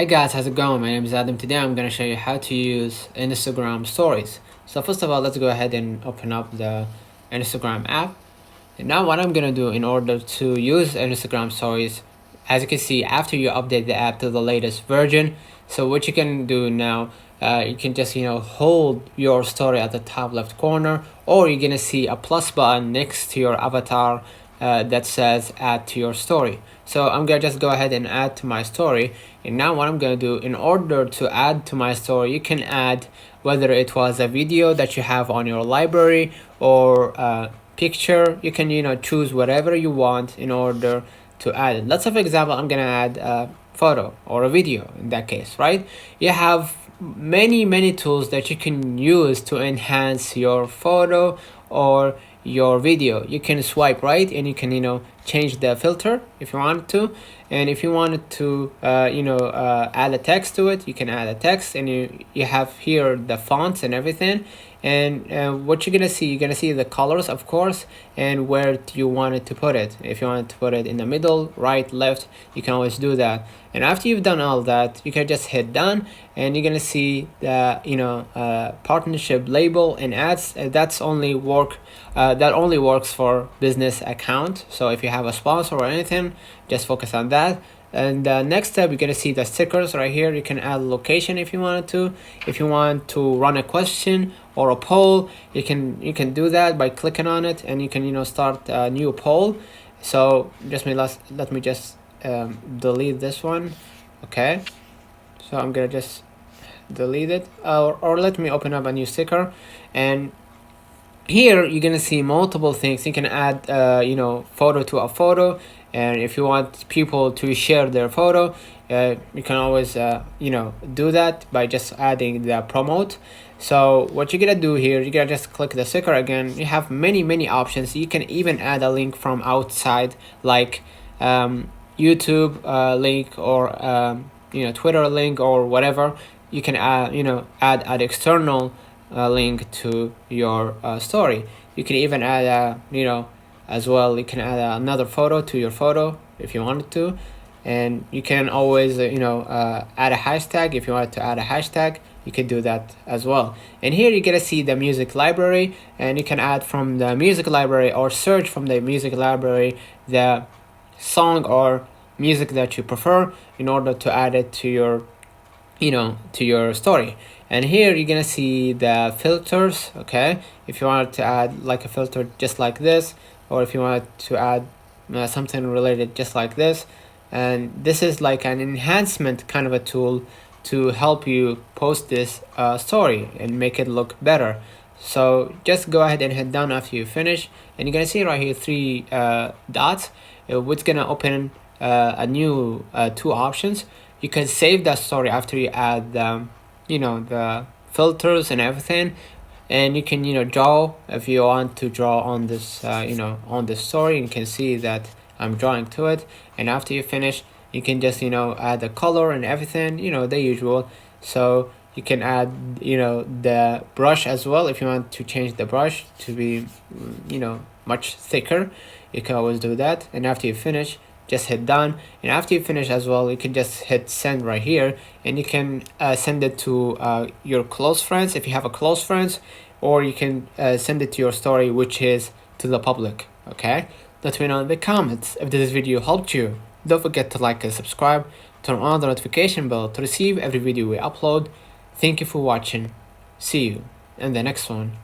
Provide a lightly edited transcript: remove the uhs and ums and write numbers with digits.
Hey guys, how's it going? My name is Adam. Today I'm going to show you how to use Instagram stories. So first of all, let's go ahead and open up the Instagram app. And now what I'm going to do in order to use Instagram stories, as you can see, after you update the app to the latest version, so what you can do now, you can just hold your story at the top left corner, or you're going to see a plus button next to your avatar that says add to your story. So I'm gonna just go ahead and add to my story. And now what I'm gonna do, in order to add to my story, you can add whether it was a video that you have on your library or a picture. You can choose whatever you want in order to add it. Let's say for example I'm gonna add a photo or a video. In that case, right, you have many tools that you can use to enhance your photo or your video. You can swipe right and you can change the filter if you want to, and if you wanted to add a text to it, you can add a text, and you have here the fonts and everything. And what you're gonna see the colors, of course, and where do you want it to put it. If you want to put it in the middle, right, left, you can always do that. And after you've done all that, you can just hit done, and you're gonna see the partnership label and ads. That only works for business account. So if you have a sponsor or anything, just focus on that. And next step, you're gonna see the stickers right here. You can add location if you wanted to. If you want to run a question or a poll, you can do that by clicking on it, and you can start a new poll. So let me just delete this one. Okay, so I'm gonna just delete it, or let me open up a new sticker. And here you're gonna see multiple things. You can add photo to a photo, and if you want people to share their photo, you can always do that by just adding the promote. So what you're gonna do here, you're gonna just click the sticker again. You have many options. You can even add a link from outside, like YouTube link, or Twitter link, or whatever. You can add an external link to your story. You can even add as well, you can add another photo to your photo if you wanted to. And you can always add a hashtag. If you wanted to add a hashtag, you can do that as well. And here you're gonna see the music library, and you can add from the music library or search from the music library the song or music that you prefer in order to add it to your to your story. And here you're gonna see the filters. Okay, if you want to add like a filter just like this, or if you want to add something related just like this, and this is like an enhancement kind of a tool to help you post this story and make it look better. So just go ahead and hit done after you finish, and you're gonna see right here three dots, which gonna open a new two options. You can save that story after you add the filters and everything, and you can draw if you want to draw on this on this story. You can see that I'm drawing to it, and after you finish, you can just add the color and everything, the usual. So you can add the brush as well. If you want to change the brush to be much thicker, you can always do that. And after you finish, just hit done. And after you finish as well, you can just hit send right here, and you can send it to your close friends if you have a close friends, or you can send it to your story, which is to the public. Okay, let me know in the comments if this video helped you. Don't forget to like and subscribe, turn on the notification bell to receive every video we upload. Thank you for watching. See you in the next one.